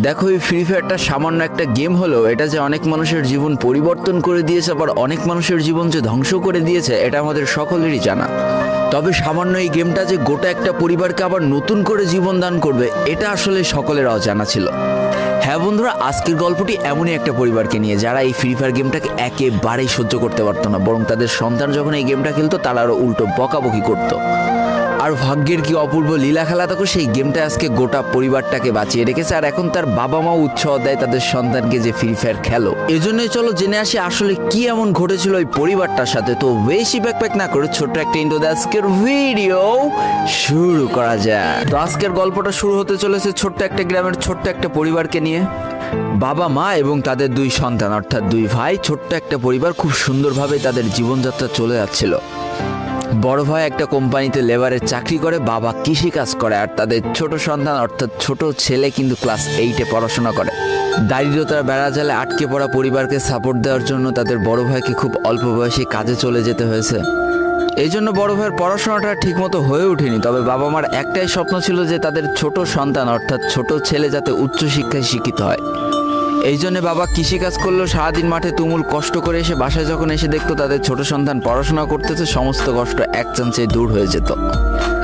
দেখো, এই ফ্রি ফায়ারটা সামান্য একটা গেম হলেও এটা যে অনেক মানুষের জীবন পরিবর্তন করে দিয়েছে, আবার অনেক মানুষের জীবন যে ধ্বংস করে দিয়েছে, এটা আমাদের সকলেরই জানা। তবে সামান্য এই গেমটা যে গোটা একটা পরিবারকে আবার নতুন করে জীবন দান করবে, এটা আসলে সকলের অজানা ছিল। হ্যাঁ বন্ধুরা, আজকের গল্পটি এমনই একটা পরিবারকে নিয়ে যারা এই ফ্রি ফায়ার গেমটাকে একেবারেই সহ্য করতে পারতো না, বরং তাদের সন্তান যখন এই গেমটা খেলতো তারা আরও উল্টো বকাবকি করতো। আর ভাগ্যের কি অপূর্ব লীলা খেলা, তখন সেই গেমটা আজকে গোটা পরিবারটাকে বাঁচিয়ে রেখেছে। আর এখন তার বাবা মাও উৎসাহ দেয় তাদের সন্তানকে যে ফ্রি ফায়ার খেলো। এজন্যই চলো জেনে আসি আসলে কি এমন ঘটেছিল ওই পরিবারটার সাথে। তো বেশি ব্যাকপ্যাক না করে ছোট্ট একটা ইন্ট্রো দিয়ে আজকের ভিডিও শুরু করা যায়। তো আজকের গল্পটা শুরু হতে চলেছে ছোট্ট একটা গ্রামের ছোট্ট একটা পরিবারকে নিয়ে। বাবা মা এবং তাদের দুই সন্তান অর্থাৎ দুই ভাই, ছোট্ট একটা পরিবার, খুব সুন্দরভাবে তাদের জীবনযাত্রা চলে যাচ্ছিল। বড় ভাই একটা কোম্পানিতে লেবারের চাকরি করে, বাবা কৃষিকাজ করে, আর তাদের ছোট সন্তান অর্থাৎ ছোট ছেলে কিন্তু ক্লাস 8-এ পড়াশোনা করে। দারিদ্রতার বেড়াজালে আটকে পড়া পরিবারকে সাপোর্ট দেওয়ার জন্য তাদের বড় ভাইকে খুব অল্প বয়সে কাজে চলে যেতে হয়েছে। এই জন্য বড় ভাইয়ের পড়াশোনাটা ঠিকমতো হয়ে ওঠেনি। তবে বাবা মার একটাই স্বপ্ন ছিল যে তাদের ছোট সন্তান অর্থাৎ ছোট ছেলে যাতে উচ্চশিক্ষায় শিক্ষিত হয়। এই জন্য বাবা কৃষিকাজ করলেও সারাদিন মাঠে তুমুল কষ্ট করে এসে বাসায় যখন এসে দেখতো তাদের ছোট সন্তান পড়াশোনা করতেছে, সমস্ত কষ্ট এক চান্সে দূর হয়ে যেত।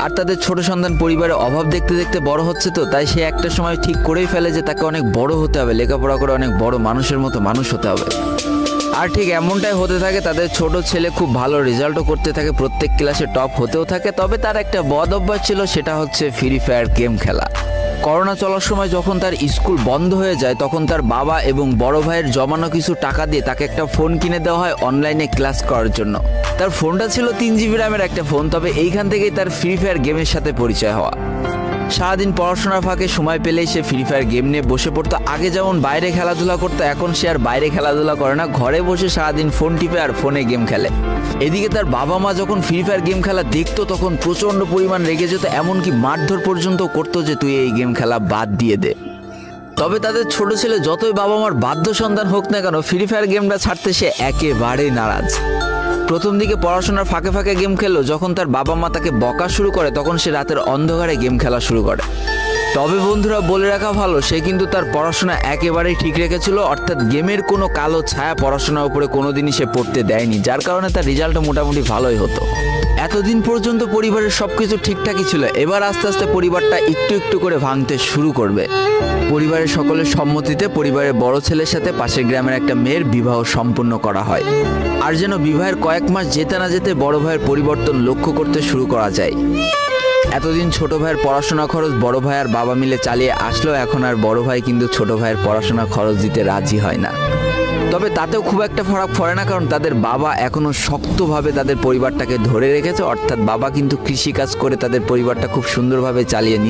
আর তাদের ছোট সন্তান পরিবারের অভাব দেখতে দেখতে বড় হচ্ছে, তো তাই সে একটা সময় ঠিক করেই ফেলে যে তাকে অনেক বড় হতে হবে, লেখাপড়া করে অনেক বড় মানুষের মতো মানুষ হতে হবে। আর ঠিক এমনটাই হতে থাকে। তাদের ছোট ছেলে খুব ভালো রেজাল্টও করতে থাকে, প্রত্যেক ক্লাসে টপ হতেও থাকে। তবে তার একটা বদ অভ্যাস ছিল, সেটা হচ্ছে ফ্রি ফায়ার গেম খেলা। করোনা চলার সময় যখন তার স্কুল বন্ধ হয়ে যায়, তখন তার বাবা এবং বড় ভাইয়ের জমানো কিছু টাকা দিয়ে তাকে একটা ফোন কিনে দেওয়া হয় অনলাইনে ক্লাস করার জন্য। তার ফোনটা ছিল 3 GB র্যামের একটা ফোন। তবে এইখান থেকেই তার ফ্রি ফায়ার গেমের সাথে পরিচয় হওয়া। সারাদিন পড়াশোনার ফাঁকে সময় পেলেই সে ফ্রি ফায়ার গেম নিয়ে বসে পড়তো। আগে যেমন বাইরে খেলাধুলা করতো, এখন সে আর বাইরে খেলাধুলা করে না, ঘরে বসে সারাদিন ফোন টিপে আর ফোনে গেম খেলে। এদিকে তার বাবা মা যখন ফ্রি ফায়ার গেম খেলা দেখতো তখন প্রচণ্ড পরিমাণ রেগে যেত, এমনকি মারধর পর্যন্ত করতো যে তুই এই গেম খেলা বাদ দিয়ে দে। তবে তাদের ছোট ছেলে যতই বাবা মার বাধ্য সন্তান হোক না কেন, ফ্রি ফায়ার গেমটা ছাড়তে সে একেবারেই নারাজ। প্রথম দিকে পড়াশোনার ফাঁকে ফাঁকে গেম খেললো, যখন তার বাবা মা তাকে বকা শুরু করে তখন সে রাতের অন্ধকারে গেম খেলা শুরু করে। তবে বন্ধুরা বলে রাখা ভালো, সে কিন্তু তার পড়াশোনা একেবারেই ঠিক রেখেছিল, অর্থাৎ গেমের কোনো কালো ছায়া পড়াশোনার উপরে কোনোদিনই সে পড়তে দেয়নি, যার কারণে তার রেজাল্টও মোটামুটি ভালোই হতো। এতদিন পর্যন্ত পরিবারের সবকিছু ঠিকঠাকই ছিল, এবার আস্তে আস্তে পরিবারটা একটু একটু করে ভাঙতে শুরু করবে। পরিবারের সকলের সম্মতিতে পরিবারের বড় ছেলের সাথে পাশের গ্রামের একটা মেয়ের বিবাহ সম্পন্ন করা হয়। আর যেন বিবাহের কয়েক মাস যেতে না যেতে বড় ভাইয়ের পরিবর্তন লক্ষ্য করতে শুরু করা যায়। এতদিন ছোট ভাইয়ের পড়াশোনা খরচ বড় ভাই আর বাবা মিলে চালিয়ে আসলো, এখন আর বড় ভাই কিন্তু ছোট ভাইয়ের পড়াশোনা খরচ দিতে রাজি হয় না। তবে তাতেও খুব একটা ফারাক পড়ে না, কারণ তাদের বাবা এখনো শক্তভাবে তাদের পরিবারটাকে ধরে রেখেছে, অর্থাৎ বাবা কিন্তু কৃষিকাজ করে তাদের পরিবারটা খুব সুন্দরভাবে চালিয়ে